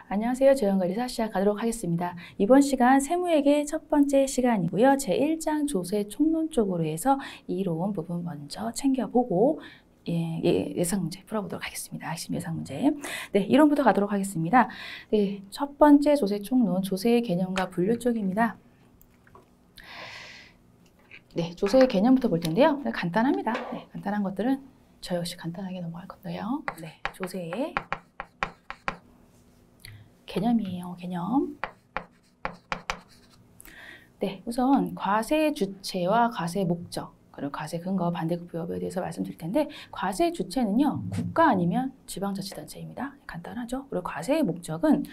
안녕하세요. 조형관리사 시작하도록 하겠습니다. 이번 시간 세무회계 첫 번째 시간이고요. 제1장 조세 총론 쪽으로 해서 이론 부분 먼저 챙겨보고 예상 문제 풀어보도록 하겠습니다. 핵심 예상 문제. 네, 이론부터 가도록 하겠습니다. 네, 첫 번째 조세 총론, 조세의 개념과 분류 쪽입니다. 네, 조세의 개념부터 볼 텐데요. 간단합니다. 네, 간단한 것들은 저 역시 간단하게 넘어갈 건데요. 네, 조세의 개념이에요. 개념. 네, 우선 과세 주체와 과세 목적, 그리고 과세 근거, 반대급부 여부에 대해서 말씀드릴 텐데, 과세 주체는요, 국가 아니면 지방자치단체입니다. 간단하죠? 그리고 과세의 목적은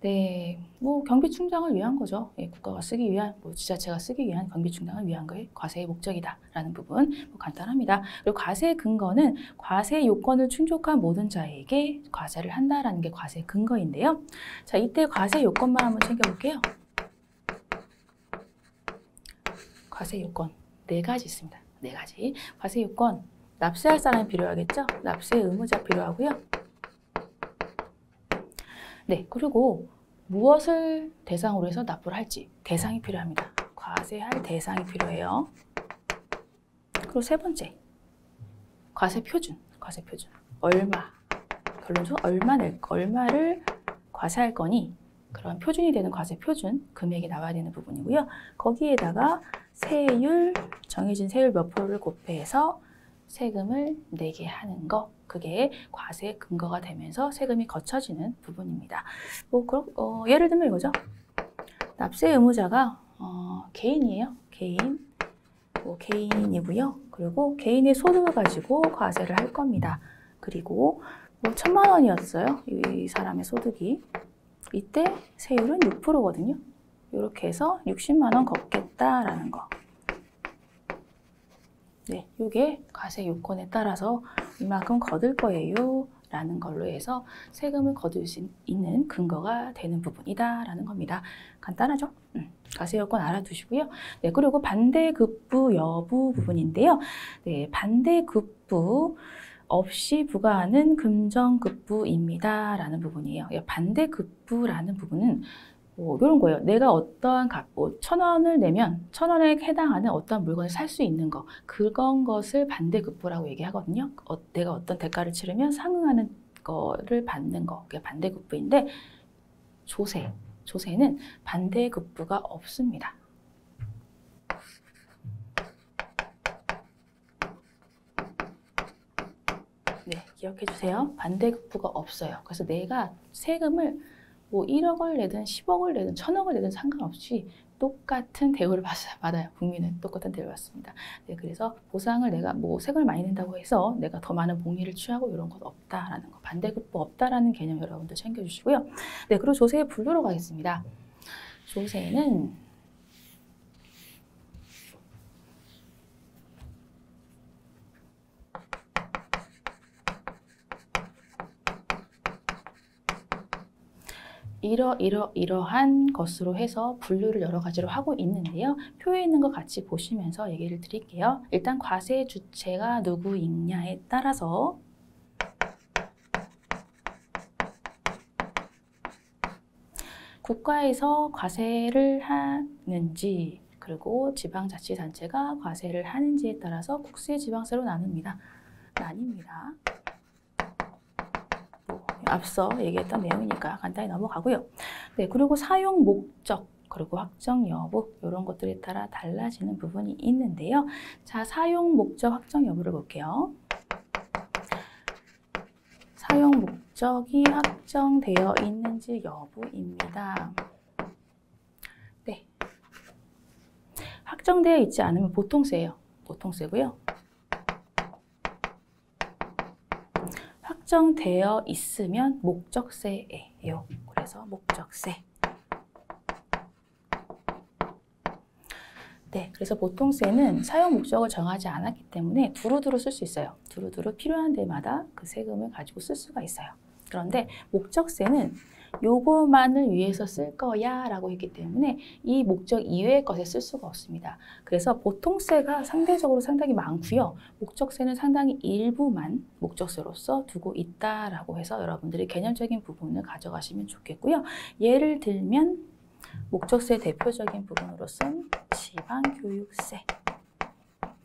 경비 충당을 위한 거죠. 국가가 쓰기 위한, 지자체가 쓰기 위한 경비 충당을 위한 거에 과세의 목적이다라는 부분 간단합니다. 그리고 과세 근거는 과세 요건을 충족한 모든 자에게 과세를 한다라는 게 과세 근거인데요. 자, 이때 과세 요건만 한번 챙겨볼게요. 과세 요건 4가지 있습니다. 4가지. 과세 요건, 납세할 사람이 필요하겠죠? 납세 의무자 필요하고요. 네, 그리고 무엇을 대상으로 해서 납부를 할지 대상이 필요합니다. 과세할 대상이 필요해요. 그리고 세 번째, 과세 표준. 과세 표준. 얼마. 결론적으로 얼마를 과세할 거니 그런 표준이 되는 과세 표준 금액이 나와야 되는 부분이고요. 거기에다가 세율, 정해진 세율 몇 프로를 곱해서 세금을 내게 하는 거, 그게 과세 근거가 되면서 세금이 거쳐지는 부분입니다. 예를 들면 이거죠. 납세 의무자가 개인이에요. 개인이고요. 그리고 개인의 소득을 가지고 과세를 할 겁니다. 그리고 1,000만 원이었어요. 이 사람의 소득이. 이때 세율은 6%거든요. 이렇게 해서 60만 원 걷겠다라는 거. 네, 이게 과세 요건에 따라서 이만큼 거둘 거예요 라는 걸로 해서 세금을 거둘 수 있는 근거가 되는 부분이다 라는 겁니다. 간단하죠? 과세 요건 알아두시고요. 네, 그리고 반대급부 여부 부분인데요. 네, 반대급부 없이 부과하는 금정급부입니다 라는 부분이에요. 반대급부라는 부분은 이런 거예요. 내가 어떠한 값, 1,000원을 내면 1,000원에 해당하는 어떠한 물건을 살 수 있는 거, 그런 것을 반대급부라고 얘기하거든요. 내가 어떤 대가를 치르면 상응하는 거를 받는 거, 그게 반대급부인데, 조세는 반대급부가 없습니다. 네, 기억해 주세요. 반대급부가 없어요. 그래서 내가 세금을 1억을 내든 10억을 내든 1,000억을 내든 상관없이 똑같은 대우를 받아요. 국민은 똑같은 대우를 받습니다. 네, 그래서 보상을 내가 세금을 많이 낸다고 해서 내가 더 많은 복리를 취하고 이런 것 없다라는 거, 반대급부 없다라는 개념 여러분들 챙겨주시고요. 네, 그리고 조세의 분류로 가겠습니다. 조세는 이러한 것으로 해서 분류를 여러 가지로 하고 있는데요. 표에 있는 거 같이 보시면서 얘기를 드릴게요. 일단 과세 주체가 누구이냐에 따라서 국가에서 과세를 하는지 그리고 지방자치단체가 과세를 하는지에 따라서 국세, 지방세로 나뉩니다. 앞서 얘기했던 내용이니까 간단히 넘어가고요. 네, 그리고 사용 목적, 그리고 확정 여부 이런 것들에 따라 달라지는 부분이 있는데요. 자, 사용 목적, 확정 여부를 볼게요. 사용 목적이 확정되어 있는지 여부입니다. 네, 확정되어 있지 않으면 보통세예요. 보통세고요. 확정되어 있으면 목적세예요. 그래서 목적세. 네, 그래서 보통세는 사용 목적을 정하지 않았기 때문에 두루두루 쓸 수 있어요. 두루두루 필요한 데마다 그 세금을 가지고 쓸 수가 있어요. 그런데 목적세는 요거만을 위해서 쓸 거야 라고 했기 때문에 이 목적 이외의 것에 쓸 수가 없습니다. 그래서 보통세가 상대적으로 상당히 많고요. 목적세는 상당히 일부만 목적세로서 두고 있다라고 해서 여러분들이 개념적인 부분을 가져가시면 좋겠고요. 예를 들면 목적세 대표적인 부분으로서는 지방교육세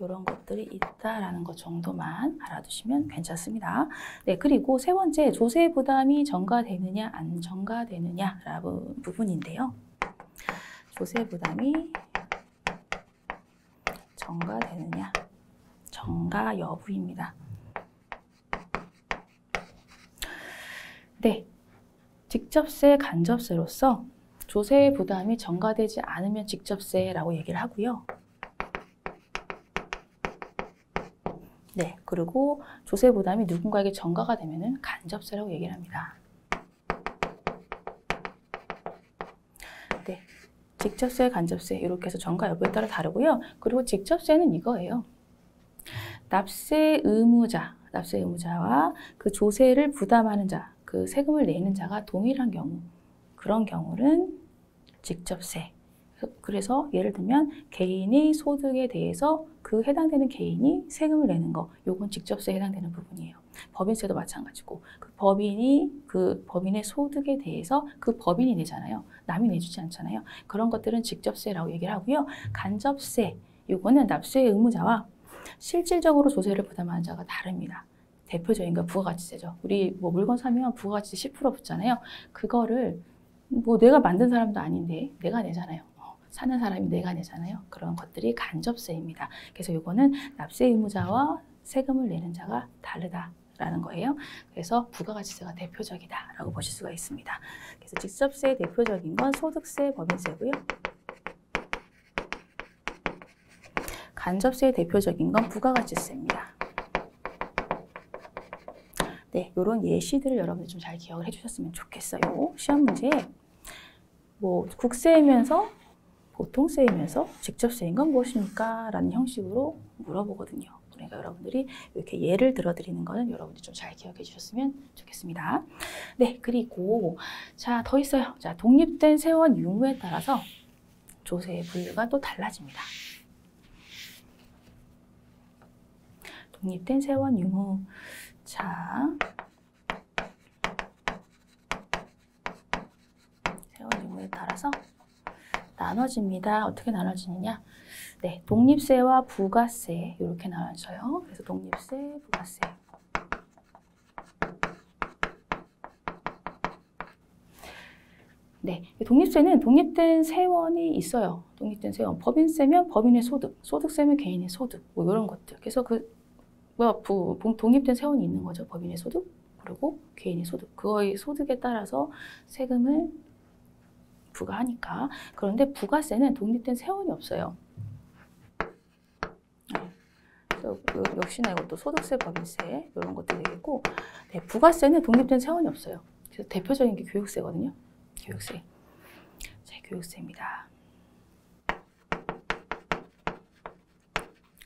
이런 것들이 있다라는 것 정도만 알아두시면 괜찮습니다. 네, 그리고 세 번째, 조세 부담이 전가되느냐 안 전가되느냐라는 부분인데요. 조세 부담이 전가되느냐, 전가 여부입니다. 네, 직접세, 간접세로서 조세 부담이 전가되지 않으면 직접세라고 얘기를 하고요. 네, 그리고 조세 부담이 누군가에게 전가가 되면은 간접세라고 얘기를 합니다. 네, 직접세, 간접세 이렇게 해서 전가 여부에 따라 다르고요. 그리고 직접세는 이거예요. 납세 의무자와 그 조세를 부담하는 자, 그 세금을 내는 자가 동일한 경우, 그런 경우는 직접세. 그래서 예를 들면 개인의 소득에 대해서 그 해당되는 개인이 세금을 내는 거, 요건 직접세에 해당되는 부분이에요. 법인세도 마찬가지고 그 법인의 소득에 대해서 그 법인이 내잖아요. 남이 내주지 않잖아요. 그런 것들은 직접세라고 얘기를 하고요. 간접세, 요거는 납세 의무자와 실질적으로 조세를 부담하는 자가 다릅니다. 대표적인 건 부가가치세죠. 우리 뭐 물건 사면 부가가치세 10% 붙잖아요. 그거를 뭐 내가 만든 사람도 아닌데 내가 내잖아요. 사는 사람이 내가 내잖아요. 그런 것들이 간접세입니다. 그래서 이거는 납세 의무자와 세금을 내는 자가 다르다라는 거예요. 그래서 부가가치세가 대표적이다라고 보실 수가 있습니다. 그래서 직접세의 대표적인 건 소득세, 법인세고요. 간접세의 대표적인 건 부가가치세입니다. 네, 이런 예시들을 여러분들 좀 잘 기억을 해주셨으면 좋겠어요. 시험 문제에 뭐 국세이면서 보통세이면서 직접세인 건 무엇입니까? 라는 형식으로 물어보거든요. 그러니까 여러분들이 이렇게 예를 들어드리는 거는 여러분들이 좀 잘 기억해 주셨으면 좋겠습니다. 네, 그리고 자, 더 있어요. 자, 독립된 세원 유무에 따라서 조세의 분류가 또 달라집니다. 독립된 세원 유무. 자, 세원 유무에 따라서 나눠집니다. 어떻게 나눠지느냐? 네, 독립세와 부가세 이렇게 나눠져요. 그래서 독립세, 부가세. 네, 독립세는 독립된 세원이 있어요. 독립된 세원. 법인세면 법인의 소득, 소득세면 개인의 소득, 뭐 이런 것들. 그래서 독립된 세원이 있는 거죠. 법인의 소득, 그리고 개인의 소득. 그거의 소득에 따라서 세금을 부과하니까. 그런데 부가세는 독립된 세원이 없어요. 그래서 역시나 이것도 소득세, 법인세 이런 것도 되겠고, 네, 부가세는 독립된 세원이 없어요. 그래서 대표적인 게 교육세거든요. 교육세. 자, 교육세입니다.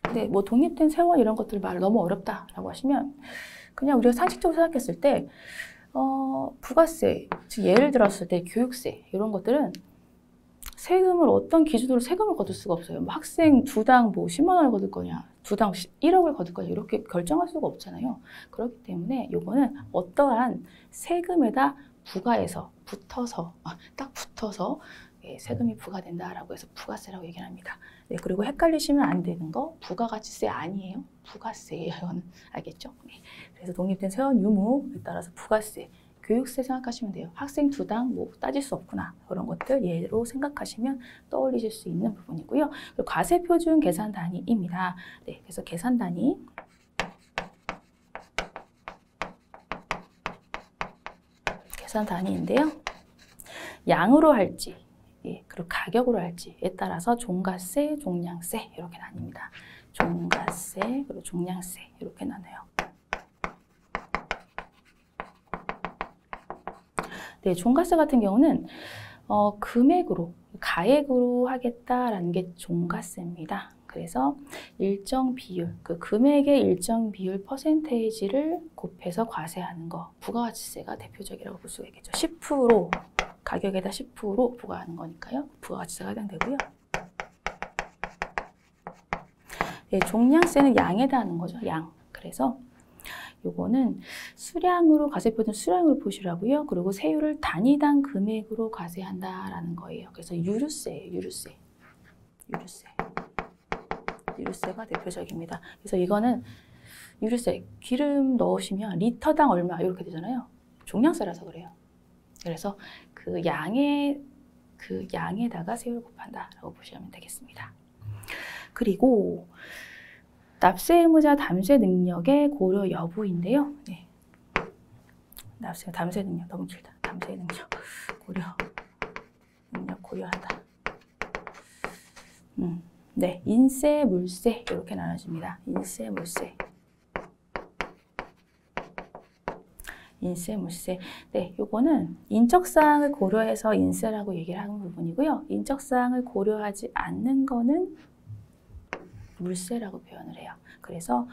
근데 뭐 독립된 세원 이런 것들 말 너무 어렵다라고 하시면 그냥 우리가 상식적으로 생각했을 때 부가세, 즉 예를 들었을 때 교육세 이런 것들은 세금을 어떤 기준으로 세금을 거둘 수가 없어요. 뭐 학생 두당 뭐 10만 원을 거둘 거냐, 두당 1억을 거둘 거냐 이렇게 결정할 수가 없잖아요. 그렇기 때문에 요거는 어떠한 세금에다 부과해서 딱 붙어서 세금이 부과된다라고 해서 부가세라고 얘기를 합니다. 네, 그리고 헷갈리시면 안 되는 거 부가가치세 아니에요. 부가세예요. 알겠죠? 네, 그래서 독립된 세원 유무에 따라서 부가세, 교육세 생각하시면 돼요. 학생 두당 뭐 따질 수 없구나. 그런 것들 예로 생각하시면 떠올리실 수 있는 부분이고요. 그리고 과세표준 계산 단위입니다. 네, 그래서 계산 단위인데요. 양으로 할지, 그리고 가격으로 할지에 따라서 종가세, 종량세 이렇게 나뉩니다. 종가세, 그리고 종량세 이렇게 나눠요. 네, 종가세 같은 경우는 금액으로, 가액으로 하겠다라는 게 종가세입니다. 그래서 일정 비율, 그 금액의 일정 비율 퍼센테이지를 곱해서 과세하는 거, 부가가치세가 대표적이라고 볼 수가 있겠죠. 10% 가격에다 10% 부과하는 거니까요. 부가가치세가 해당되고요. 네, 종량세는 양에다 하는 거죠. 양. 그래서 요거는 수량으로 과세표는 수량으로 표시하고요. 그리고 세율을 단위당 금액으로 과세한다라는 거예요. 그래서 유류세예요. 유류세가 대표적입니다. 그래서 이거는 유류세, 기름 넣으시면 리터당 얼마 이렇게 되잖아요. 종량세라서 그래요. 그래서 그 양에다가 세율을 곱한다라고 보시면 되겠습니다. 그리고 납세 의무자 담세 능력의 고려 여부인데요. 네. 담세 능력 너무 길다. 담세 능력 고려한다. 네, 인세, 물세 이렇게 나눠집니다. 인세, 물세. 네, 요거는 인적사항을 고려해서 인세라고 얘기를 하는 부분이고요. 인적사항을 고려하지 않는 거는 물세라고 표현을 해요. 그래서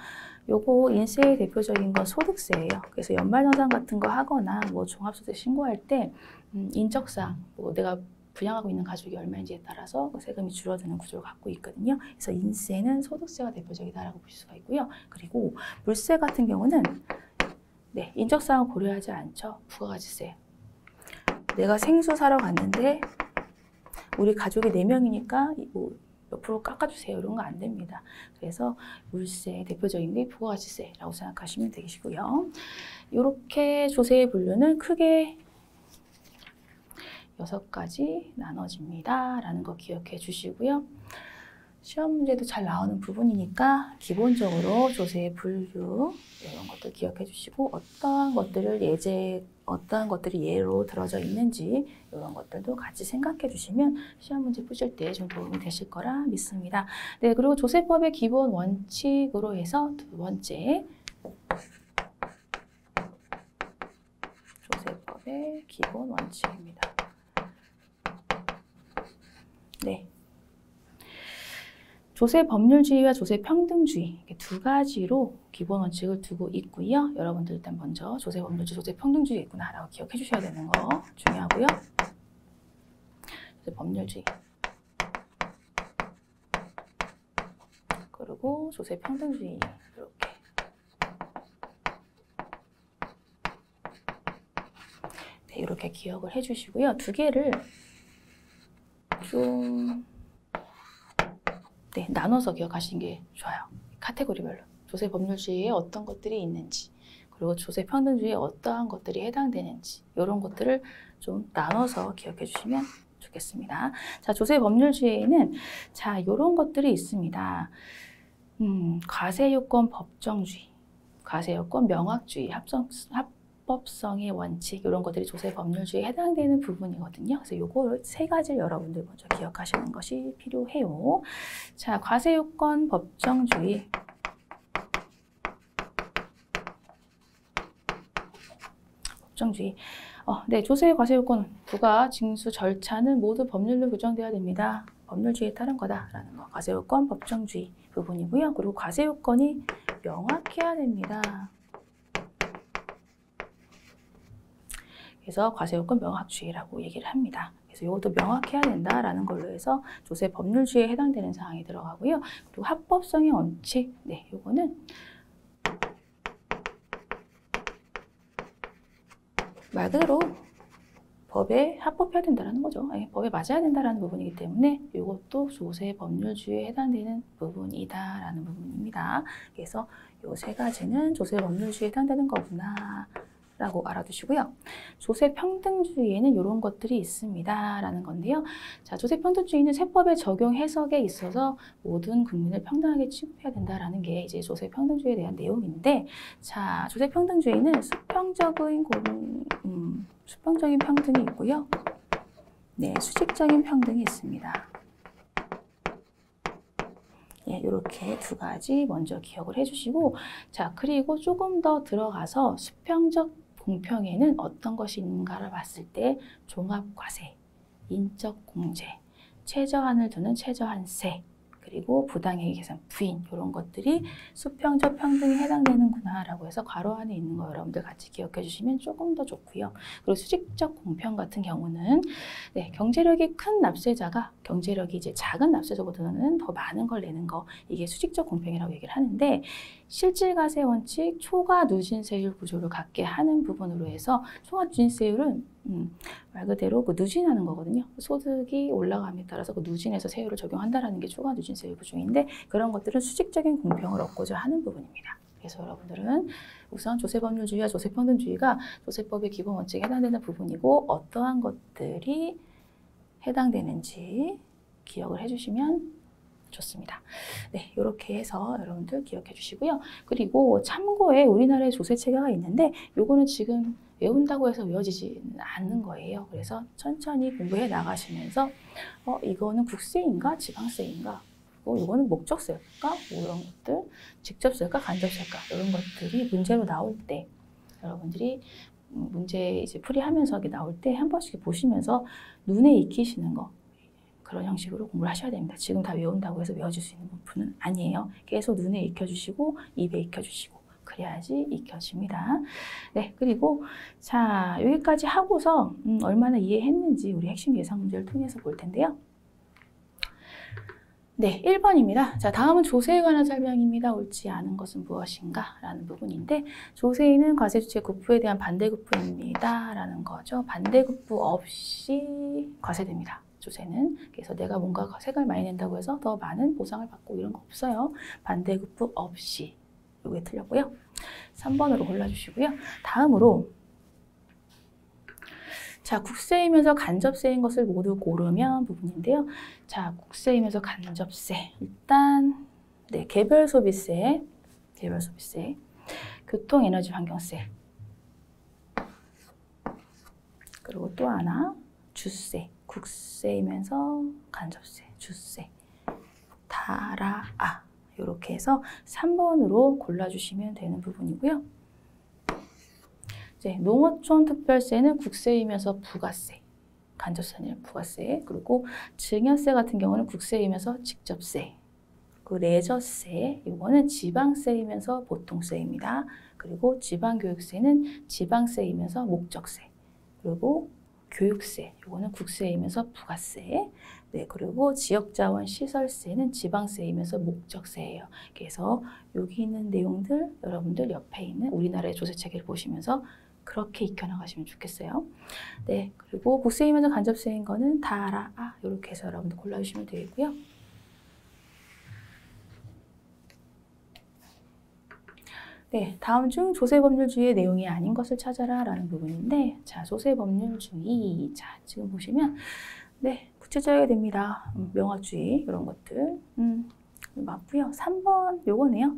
요거 인세의 대표적인 건 소득세예요. 그래서 연말정산 같은 거 하거나 뭐 종합소득 신고할 때 인적사항, 뭐 내가 부양하고 있는 가족이 얼마인지에 따라서 세금이 줄어드는 구조를 갖고 있거든요. 그래서 인세는 소득세가 대표적이다라고 볼 수가 있고요. 그리고 물세 같은 경우는 네, 인적사항을 고려하지 않죠. 부가가치세. 내가 생수 사러 갔는데 우리 가족이 4명이니까 몇 프로 깎아주세요. 이런 거 안 됩니다. 그래서 물세 대표적인 게 부가가치세라고 생각하시면 되시고요. 이렇게 조세의 분류는 크게 6가지 나눠집니다. 라는 거 기억해 주시고요. 시험 문제도 잘 나오는 부분이니까 기본적으로 조세의 분류 이런 것들 기억해 주시고 어떠한 것들이 예로 들어져 있는지 이런 것들도 같이 생각해 주시면 시험 문제 푸실 때 좀 도움이 되실 거라 믿습니다. 네, 그리고 조세법의 기본 원칙으로 해서 두 번째 조세법의 기본 원칙입니다. 네. 조세 법률주의와 조세 평등주의 이렇게 두 가지로 기본 원칙을 두고 있고요. 여러분들 일단 먼저 조세 법률주의, 조세 평등주의 있구나라고 기억해 주셔야 되는 거 중요하고요. 조세 법률주의 그리고 조세 평등주의 이렇게 네, 이렇게 기억을 해주시고요. 두 개를 좀 네, 나눠서 기억하시는 게 좋아요. 카테고리별로. 조세 법률주의에 어떤 것들이 있는지, 그리고 조세 평등주의에 어떠한 것들이 해당되는지, 이런 것들을 좀 나눠서 기억해 주시면 좋겠습니다. 자, 조세 법률주의에는 자, 이런 것들이 있습니다. 과세요건 법정주의, 과세요건 명확주의, 합법성의 원칙 이런 것들이 조세 법률주의에 해당되는 부분이거든요. 그래서 요거 세 가지를 여러분들 먼저 기억하시는 것이 필요해요. 자, 과세요건 법정주의. 네, 조세 과세요건 부과 징수 절차는 모두 법률로 규정되어야 됩니다. 법률주의에 따른 거다라는 거. 과세요건 법정주의 부분이고요. 그리고 과세요건이 명확해야 됩니다. 그래서 과세요건 명확주의라고 얘기를 합니다. 그래서 이것도 명확해야 된다라는 걸로 해서 조세 법률주의에 해당되는 사항이 들어가고요. 그리고 합법성의 원칙, 네, 요거는 말 그대로 법에 합법해야 된다는 거죠. 법에 맞아야 된다는 부분이기 때문에 이것도 조세 법률주의에 해당되는 부분이다라는 부분입니다. 그래서 이 세 가지는 조세 법률주의에 해당되는 거구나 라고 알아두시고요. 조세 평등주의에는 이런 것들이 있습니다 라는 건데요. 자, 조세 평등주의는 세법의 적용 해석에 있어서 모든 국민을 평등하게 취급해야 된다라는 게 이제 조세 평등주의에 대한 내용인데, 자, 조세 평등주의는 수평적인 평등이 있고요. 네, 수직적인 평등이 있습니다. 예, 이렇게 두 가지 먼저 기억을 해주시고, 자, 그리고 조금 더 들어가서 수평적 공평에는 어떤 것이 있는가를 봤을 때 종합과세, 인적공제, 최저한을 두는 최저한세, 그리고 부당행위 계산 부인 이런 것들이 수평적 평등에 해당되는구나 라고 해서 괄호 안에 있는 거 여러분들 같이 기억해 주시면 조금 더 좋고요. 그리고 수직적 공평 같은 경우는 네, 경제력이 큰 납세자가 경제력이 이제 작은 납세자보다는 더 많은 걸 내는 거, 이게 수직적 공평이라고 얘기를 하는데, 실질과세 원칙 초과 누진세율 구조를 갖게 하는 부분으로 해서 초과 누진세율은 말 그대로 그 누진하는 거거든요. 소득이 올라감에 따라서 그 누진해서 세율을 적용한다라는 게 초과 누진세율 구조인데, 그런 것들은 수직적인 공평을 얻고자 하는 부분입니다. 그래서 여러분들은 우선 조세법률주의와 조세평등주의가 조세법의 기본 원칙에 해당되는 부분이고, 어떠한 것들이 해당되는지 기억을 해주시면 좋습니다. 네, 이렇게 해서 여러분들 기억해 주시고요. 그리고 참고에 우리나라의 조세체계가 있는데, 요거는 지금 외운다고 해서 외워지지는 않는 거예요. 그래서 천천히 공부해 나가시면서 이거는 국세인가 지방세인가, 이거는 목적세일까, 뭐 이런 것들, 직접세일까 간접세일까, 이런 것들이 문제로 나올 때 여러분들이 문제 이제 풀이하면서 나올 때 한 번씩 보시면서 눈에 익히시는 거, 그런 형식으로 공부를 하셔야 됩니다. 지금 다 외운다고 해서 외워질 수 있는 부분은 아니에요. 계속 눈에 익혀주시고 입에 익혀주시고 그래야지 익혀집니다. 네, 그리고 자, 여기까지 하고서 얼마나 이해했는지 우리 핵심 예상 문제를 통해서 볼 텐데요. 네, 1번입니다. 자, 다음은 조세에 관한 설명입니다. 옳지 않은 것은 무엇인가? 라는 부분인데, 조세인은 과세주체 국부에 대한 반대국부입니다. 라는 거죠. 반대국부 없이 과세됩니다. 조세는. 그래서 내가 뭔가 세금을 많이 낸다고 해서 더 많은 보상을 받고 이런 거 없어요. 반대국부 없이. 이게 틀렸고요. 3번으로 골라주시고요. 다음으로 자, 국세이면서 간접세인 것을 모두 고르면 부분인데요. 자, 국세이면서 간접세. 일단 네, 개별소비세, 교통에너지환경세, 그리고 또 하나 주세. 국세이면서 간접세, 주세, 다라아. 이렇게 해서 3번으로 골라주시면 되는 부분이고요. 이제 농어촌 특별세는 국세이면서 부가세, 간접세는 부가세, 그리고 증여세 같은 경우는 국세이면서 직접세, 그 레저세, 이거는 지방세이면서 보통세입니다. 그리고 지방교육세는 지방세이면서 목적세, 그리고 교육세, 이거는 국세이면서 부가세, 네, 그리고 지역자원 시설세는 지방세이면서 목적세예요. 그래서 여기 있는 내용들 여러분들 옆에 있는 우리나라의 조세체계를 보시면서 그렇게 익혀나가시면 좋겠어요. 네, 그리고 국세이면서 간접세인 거는 다라아 이렇게 해서 여러분들 골라주시면 되겠고요. 네, 다음 중 조세법률주의의 내용이 아닌 것을 찾아라 라는 부분인데, 자, 조세법률주의. 자, 지금 보시면, 네, 구체적이게 됩니다. 명화주의, 이런 것들. 맞고요. 3번 요거네요.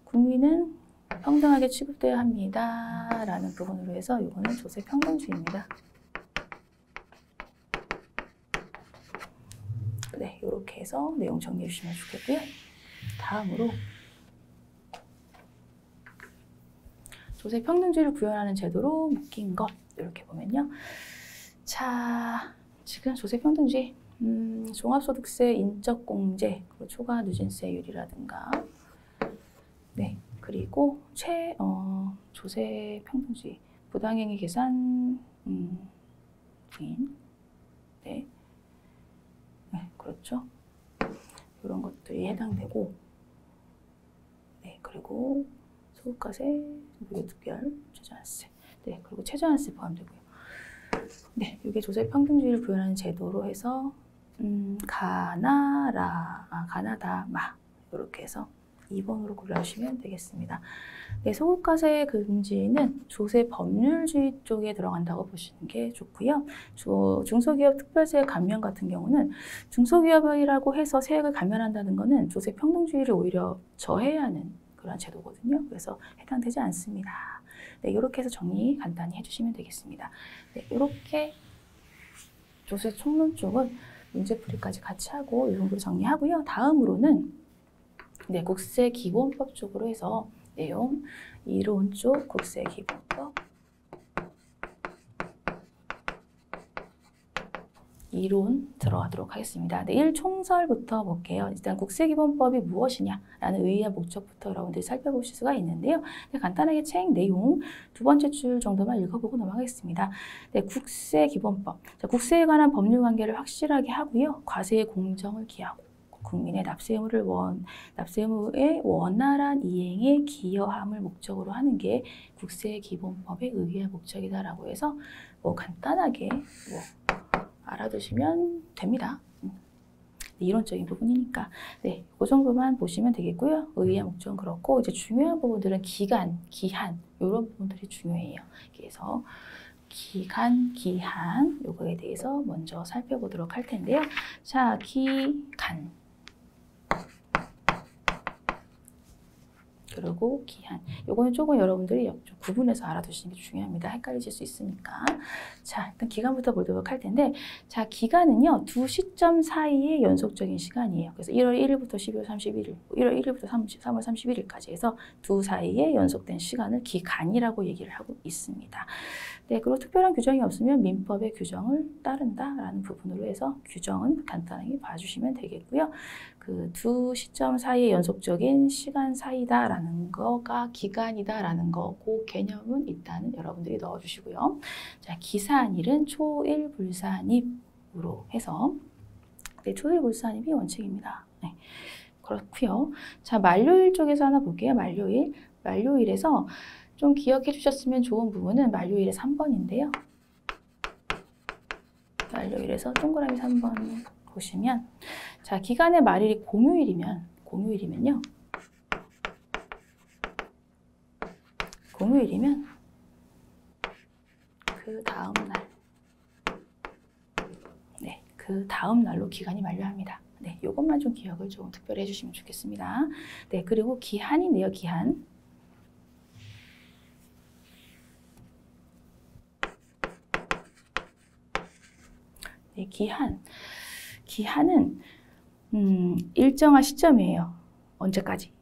국민은 평등하게 취급되어야 합니다. 라는 부분으로 해서 요거는 조세평등주의입니다. 네, 이렇게 해서 내용 정리해 주시면 좋겠고요. 다음으로 조세평등주의를 구현하는 제도로 묶인 것, 이렇게 보면요. 자, 지금 조세평등주의, 종합소득세, 인적공제, 그리고 초과 누진세율이라든가, 네, 그리고 조세평등주의, 부당행위 계산 부인, 네, 그렇죠. 이런 것들이 해당되고, 네, 그리고 소득과세, 무교특별, 최저한세, 네, 그리고 최저한세 포함되고요. 네, 이게 조세평등주의를 구현하는 제도로 해서 가나다마 이렇게 해서 2번으로 골라주시면 되겠습니다. 네, 소득과세 금지는 조세법률주의 쪽에 들어간다고 보시는 게 좋고요. 중소기업 특별세 감면 같은 경우는 중소기업이라고 해서 세액을 감면한다는 것은 조세평등주의를 오히려 저해야 하는 그런 제도거든요. 그래서 해당되지 않습니다. 네, 이렇게 해서 정리 간단히 해주시면 되겠습니다. 네, 이렇게 조세 총론 쪽은 문제풀이까지 같이 하고 이 정도로 정리하고요. 다음으로는 네, 국세기본법 쪽으로 해서 내용, 이론 쪽 국세기본법, 이론 들어가도록 하겠습니다. 네, 1총설부터 볼게요. 일단 국세기본법이 무엇이냐라는 의의와 목적부터 여러분들이 살펴보실 수가 있는데요. 네, 간단하게 책 내용 두 번째 줄 정도만 읽어보고 넘어가겠습니다. 네, 국세기본법. 자, 국세에 관한 법률 관계를 확실하게 하고요. 과세의 공정을 기하고 국민의 납세의무의 원활한 이행에 기여함을 목적으로 하는 게 국세기본법의 의의와 목적이다라고 해서 뭐 간단하게 알아두시면 됩니다. 이론적인 부분이니까 네, 그 정도만 보시면 되겠고요. 의의와 목적은 그렇고 이제 중요한 부분들은 기간, 기한 이런 부분들이 중요해요. 그래서 기간, 기한 요거에 대해서 먼저 살펴보도록 할 텐데요. 자, 기간 그리고 기한. 요거는 조금 여러분들이 좀 구분해서 알아두시는 게 중요합니다. 헷갈리실 수 있으니까. 자, 일단 기간부터 보도록 할 텐데, 자, 기간은요, 두 시점 사이의 연속적인 시간이에요. 그래서 1월 1일부터 12월 31일, 1월 1일부터 3월 31일까지 해서 두 사이에 연속된 시간을 기간이라고 얘기를 하고 있습니다. 네, 그리고 특별한 규정이 없으면 민법의 규정을 따른다라는 부분으로 해서 규정은 간단하게 봐주시면 되겠고요. 그 두 시점 사이의 연속적인 시간 사이다라는 거가 기간이다라는 거, 그 개념은 일단은 여러분들이 넣어주시고요. 자, 기사한일은 초일불산입으로 해서 네, 초일불산입이 원칙입니다. 네, 그렇고요. 자, 만료일 쪽에서 하나 볼게요. 만료일. 만료일에서 좀 기억해 주셨으면 좋은 부분은 만료일의 3번인데요. 만료일에서 동그라미 3번 보시면 자, 기간의 말일이 공휴일이면요. 공휴일이면 그 다음 날. 네, 그 다음 날로 기간이 만료합니다. 네, 요것만 좀 기억을 좀 특별히 해주시면 좋겠습니다. 네, 그리고 기한인데요, 기한. 네, 기한은 일정한 시점이에요. 언제까지?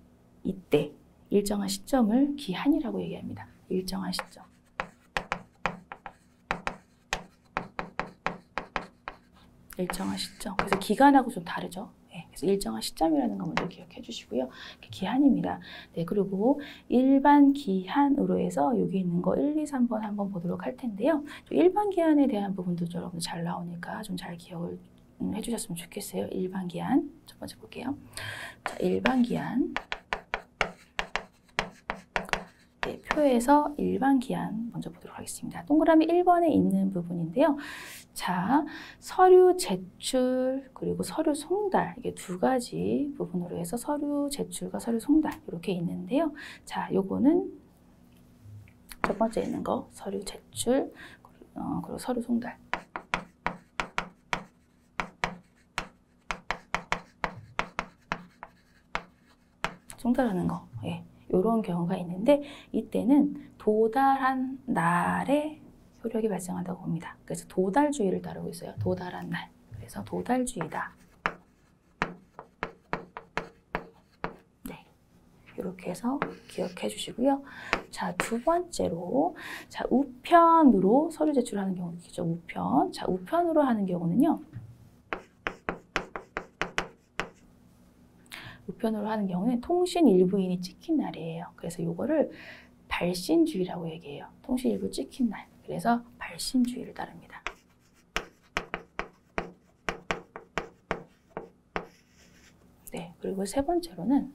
이때 일정한 시점을 기한이라고 얘기합니다. 일정한 시점. 일정한 시점. 그래서 기간하고 좀 다르죠. 네, 그래서 일정한 시점이라는 거 먼저 기억해 주시고요. 기한입니다. 네, 그리고 일반 기한으로 해서 여기 있는 거 1, 2, 3번 한번 보도록 할 텐데요. 일반 기한에 대한 부분도 여러분 잘 나오니까 좀 잘 기억을 해주셨으면 좋겠어요. 일반 기한 첫 번째 볼게요. 자, 일반 기한. 네, 표에서 일반 기한 먼저 보도록 하겠습니다. 동그라미 1번에 있는 부분인데요. 자, 서류 제출 그리고 서류 송달 이게 두 가지 부분으로 해서 서류 제출과 서류 송달 이렇게 있는데요. 자, 요거는 첫 번째 있는 거 서류 제출 그리고 서류 송달. 송달하는 거. 예. 이런 경우가 있는데 이때는 도달한 날에 효력이 발생한다고 봅니다. 그래서 도달주의를 따르고 있어요. 도달한 날. 그래서 도달주의다. 네, 이렇게 해서 기억해 주시고요. 자, 두 번째로 자, 우편으로 서류 제출하는 경우도 있죠. 우편. 자, 우편으로 하는 경우는요. 우편으로 하는 경우는 통신 일부인이 찍힌 날이에요. 그래서 이거를 발신주의라고 얘기해요. 통신 일부 찍힌 날. 그래서 발신주의를 따릅니다. 네, 그리고 세 번째로는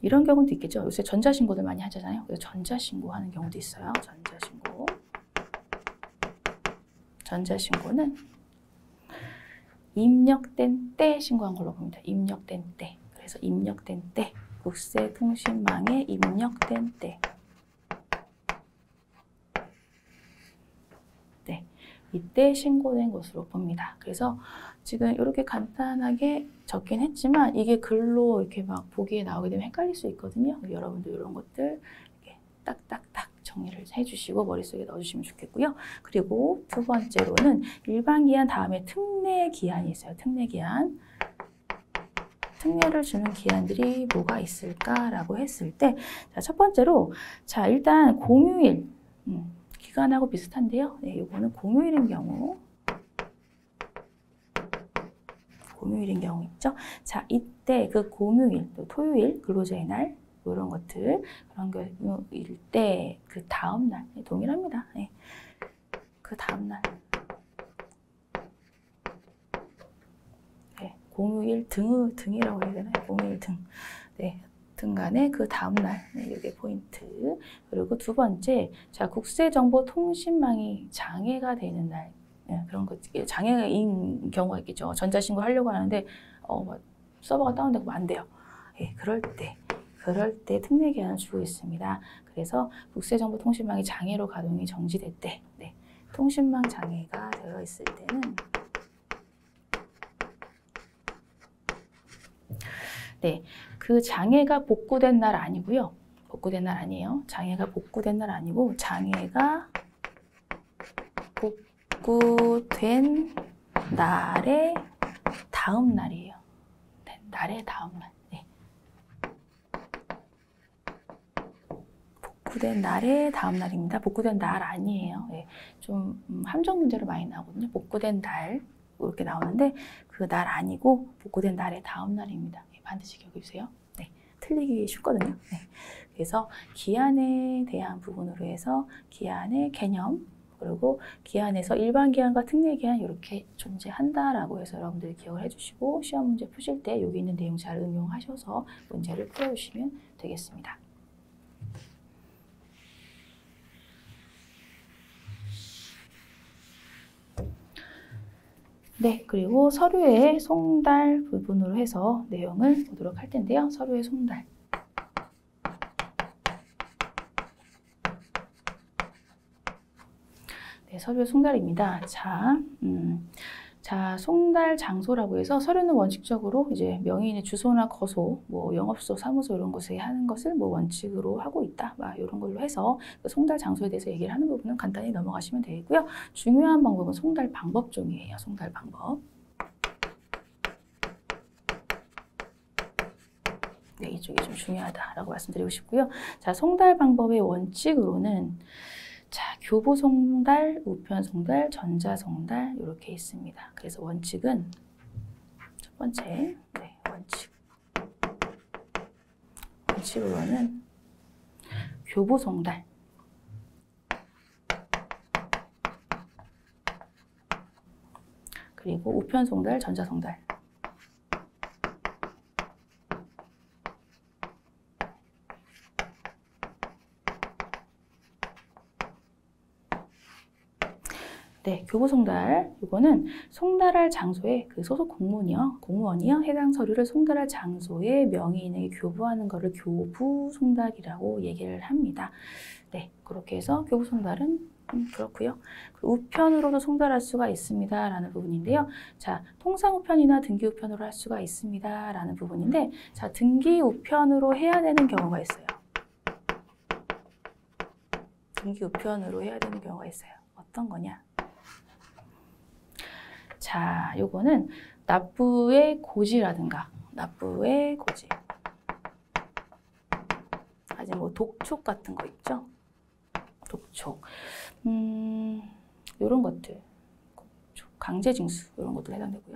이런 경우도 있겠죠. 요새 전자신고들 많이 하잖아요. 그래서 전자신고 하는 경우도 있어요. 전자신고. 전자신고는 입력된 때 신고한 걸로 봅니다. 입력된 때. 그래서 입력된 때. 국세통신망에 입력된 때. 네. 이때 신고된 것으로 봅니다. 그래서 지금 이렇게 간단하게 적긴 했지만 이게 글로 이렇게 막 보기에 나오게 되면 헷갈릴 수 있거든요. 여러분들 이런 것들 이렇게 딱딱딱 정리를 해주시고 머릿속에 넣어주시면 좋겠고요. 그리고 두 번째로는 일반 기한 다음에 특례 기한이 있어요. 특례 기한. 특례를 주는 기한들이 뭐가 있을까라고 했을 때, 자, 첫 번째로, 자, 일단 공휴일. 기간하고 비슷한데요. 네, 이거는 공휴일인 경우. 공휴일인 경우 있죠. 자, 이때 그 공휴일, 또 토요일, 근로자의 날, 이런 것들, 그런 경우일 때 그 다음 날, 네, 동일합니다. 네. 그 다음 날. 네, 공휴일 등이라고 해야 되나요? 공휴일 등. 네. 등간에 그 다음 날, 네, 이게 포인트. 그리고 두 번째, 자, 국세정보통신망이 장애가 되는 날. 네, 그런 거, 장애인 경우가 있겠죠. 전자신고 하려고 하는데, 뭐, 서버가 다운되고 안 돼요. 네, 그럴 때 특례 기한을 주고 있습니다. 그래서 국세정보통신망이 장애로 가동이 정지될 때, 네, 통신망 장애가 되어 있을 때는, 네, 그 장애가 복구된 날 아니고요. 복구된 날 아니에요. 장애가 복구된 날 아니고, 장애가 복구된 날의 다음 날이에요. 네, 날의 다음 날. 네. 복구된 날의 다음 날입니다. 복구된 날 아니에요. 네. 좀 함정 문제로 많이 나오거든요. 복구된 날 이렇게 나오는데 그 날 아니고 복구된 날의 다음 날입니다. 네, 반드시 기억해 주세요. 네, 틀리기 쉽거든요. 네. 그래서 기한에 대한 부분으로 해서 기한의 개념, 그리고 기한에서 일반 기한과 특례 기한 이렇게 존재한다라고 해서 여러분들이 기억을 해주시고 시험 문제 푸실 때 여기 있는 내용 잘 응용하셔서 문제를 풀어주시면 되겠습니다. 네, 그리고 서류의 송달 부분으로 해서 내용을 보도록 할 텐데요. 서류의 송달. 네, 서류의 송달입니다. 자, 송달 장소라고 해서 서류는 원칙적으로 이제 명의인의 주소나 거소, 뭐 영업소, 사무소 이런 곳에 하는 것을 뭐 원칙으로 하고 있다. 막 이런 걸로 해서 그 송달 장소에 대해서 얘기를 하는 부분은 간단히 넘어가시면 되고요. 중요한 방법은 송달 방법 중이에요. 송달 방법. 네, 이쪽이 좀 중요하다라고 말씀드리고 싶고요. 자, 송달 방법의 원칙으로는 자, 교부 송달, 우편 송달, 전자 송달 이렇게 있습니다. 그래서 원칙은 첫 번째, 네, 원칙으로는 교부 송달, 그리고 우편 송달, 전자 송달. 네, 교부 송달. 이거는 송달할 장소에 그 소속 공무원이요. 해당 서류를 송달할 장소에 명의인에게 교부하는 것을 교부 송달이라고 얘기를 합니다. 네, 그렇게 해서 교부 송달은 그렇고요. 우편으로도 송달할 수가 있습니다. 라는 부분인데요. 자, 통상 우편이나 등기 우편으로 할 수가 있습니다. 라는 부분인데, 자, 등기 우편으로 해야 되는 경우가 있어요. 등기 우편으로 해야 되는 경우가 있어요. 어떤 거냐? 자, 요거는 납부의 고지라든가, 납부의 고지. 아직 뭐 독촉 같은 거 있죠? 독촉. 요런 것들. 강제징수, 이런 것들 해당되고요.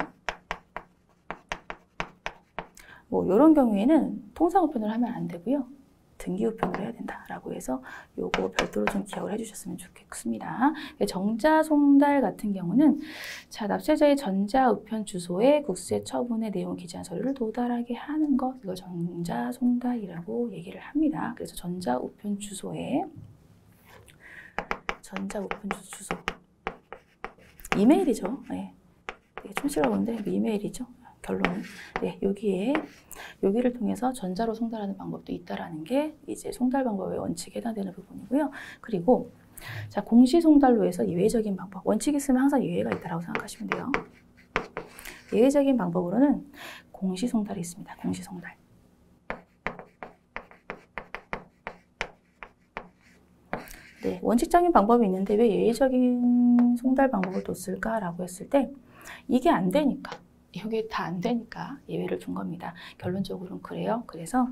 뭐, 요런 경우에는 통상우편을 하면 안 되고요. 등기우편으로 해야 된다라고 해서 요거 별도로 좀 기억을 해주셨으면 좋겠습니다. 정자송달 같은 경우는 자, 납세자의 전자우편 주소에 국세 처분의 내용을 기재한 서류를 도달하게 하는 것, 이걸 정자송달이라고 얘기를 합니다. 그래서 전자우편 주소에 전자우편 주소 이메일이죠. 네. 좀 싫어하는데 이메일이죠. 결론은 네, 여기를 통해서 전자로 송달하는 방법도 있다라는 게 이제 송달 방법의 원칙에 해당되는 부분이고요. 그리고 자, 공시 송달로 해서 예외적인 방법. 원칙이 있으면 항상 예외가 있다라고 생각하시면 돼요. 예외적인 방법으로는 공시 송달이 있습니다. 공시 송달. 네, 원칙적인 방법이 있는데 왜 예외적인 송달 방법을 뒀을까라고 했을 때 이게 안 되니까. 이게 다 안 되니까 예외를 둔 겁니다. 결론적으로는 그래요. 그래서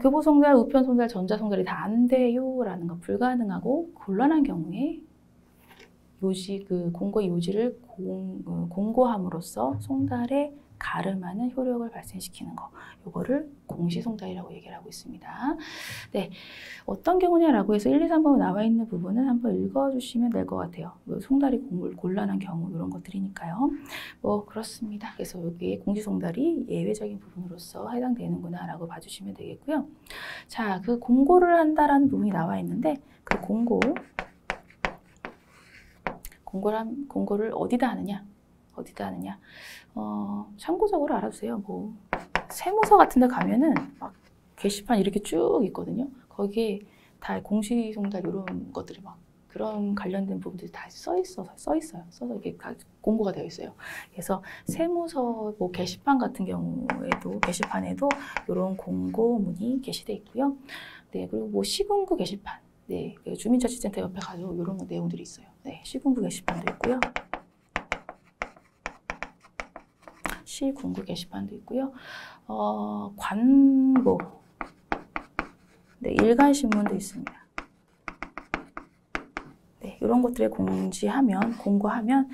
교보송달, 우편송달, 전자송달이 다 안 돼요 라는 거 불가능하고 곤란한 경우에 공고의 요지를 공고함으로써 송달에 가름하는 효력을 발생시키는 거, 요거를 공시송달이라고 얘기를 하고 있습니다. 네, 어떤 경우냐라고 해서 1, 2, 3번에 나와 있는 부분은 한번 읽어주시면 될 것 같아요. 송달이 곤란한 경우 이런 것들이니까요. 그렇습니다. 그래서 여기에 공시송달이 예외적인 부분으로서 해당되는구나 라고 봐주시면 되겠고요. 자, 그 공고를 한다라는 부분이 나와 있는데 그 공고를 어디다 하느냐? 참고적으로 알아두세요. 세무서 같은 데 가면은 막 게시판 이렇게 쭉 있거든요. 거기에 다 공시송달 이런 것들이 막 그런 관련된 부분들이 다 써 있어서 이게 공고가 되어 있어요. 그래서 세무서 게시판 같은 경우에도 게시판에도 이런 공고문이 게시되어 있고요. 네, 그리고 시군구 게시판, 네, 주민자치센터 옆에 가도 이런 내용들이 있어요. 네, 시군구 게시판도 있고요. 시군구 게시판도 있고요. 관보, 네, 일간신문도 있습니다. 네, 이런 것들에 공고하면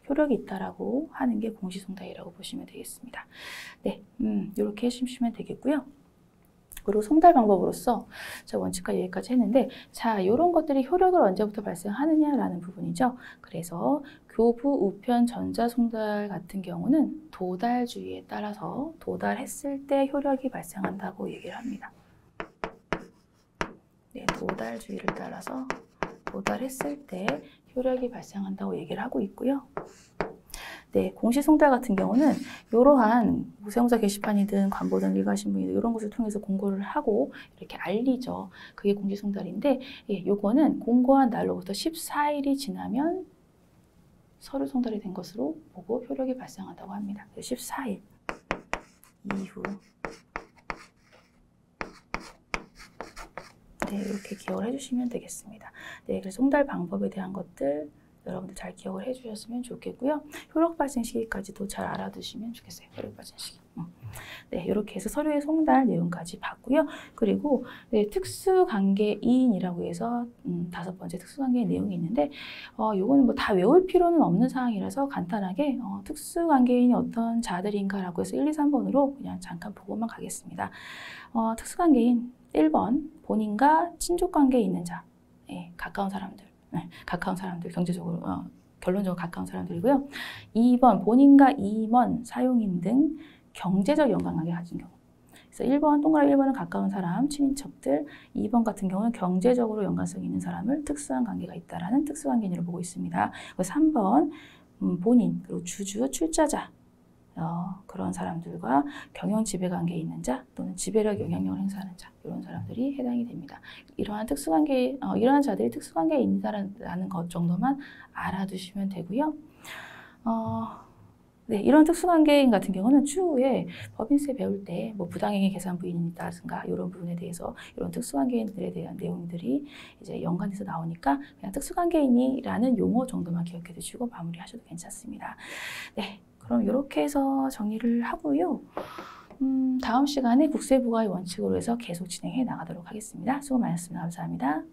효력이 있다라고 하는 게 공시송달이라고 보시면 되겠습니다. 네, 이렇게 해주시면 되겠고요. 그리고 송달 방법으로서 자, 원칙과 여기까지 했는데, 자, 이런 것들이 효력을 언제부터 발생하느냐라는 부분이죠. 그래서 교부, 우편, 전자, 송달 같은 경우는 도달주의에 따라서 도달했을 때 효력이 발생한다고 얘기를 합니다. 네, 도달주의를 따라서 도달했을 때 효력이 발생한다고 얘기를 하고 있고요. 네, 공시송달 같은 경우는 이러한 세무서 게시판이든 관보든 일간신문이든 이런 것을 통해서 공고를 하고 이렇게 알리죠. 그게 공시송달인데, 요거는 공고한 날로부터 14일이 지나면 서류 송달이 된 것으로 보고 효력이 발생한다고 합니다. 14일 이후. 네, 이렇게 기억을 해주시면 되겠습니다. 네, 그래서 송달 방법에 대한 것들 여러분들 잘 기억을 해주셨으면 좋겠고요. 효력 발생 시기까지도 잘 알아두시면 좋겠어요. 효력 발생 시기. 네, 이렇게 해서 서류의 송달 내용까지 봤고요. 그리고 네, 특수관계인이라고 해서 5번째 특수관계인 내용이 있는데, 요거는 다 외울 필요는 없는 사항이라서 간단하게 특수관계인이 어떤 자들인가라고 해서 1, 2, 3번으로 그냥 잠깐 보고만 가겠습니다. 특수관계인 1번 본인과 친족관계에 있는 자, 가까운 사람들, 경제적으로 결론적으로 가까운 사람들이고요. 2번 본인과 임원, 사용인 등 경제적 연관관계 가진 경우. 그래서 1번 동그라미 1번은 가까운 사람, 친인척들, 2번 같은 경우는 경제적으로 연관성이 있는 사람을 특수한 관계가 있다라는 특수관계인으로 보고 있습니다. 그리고 3번 본인, 그리고 주주, 출자자, 그런 사람들과 경영 지배관계에 있는 자 또는 지배력 영향력을 행사하는 자, 이런 사람들이 해당이 됩니다. 이러한 자들이 특수관계에 있다라는 것 정도만 알아두시면 되고요. 네, 이런 특수관계인 같은 경우는 추후에 법인세 배울 때 부당행위 계산 부인이라든가 이런 부분에 대해서 이런 특수관계인들에 대한 내용들이 이제 연관돼서 나오니까 그냥 특수관계인이라는 용어 정도만 기억해 두시고 마무리하셔도 괜찮습니다. 네, 그럼 이렇게 해서 정리를 하고요. 다음 시간에 국세부가의 원칙으로 해서 계속 진행해 나가도록 하겠습니다. 수고 많으셨습니다. 감사합니다.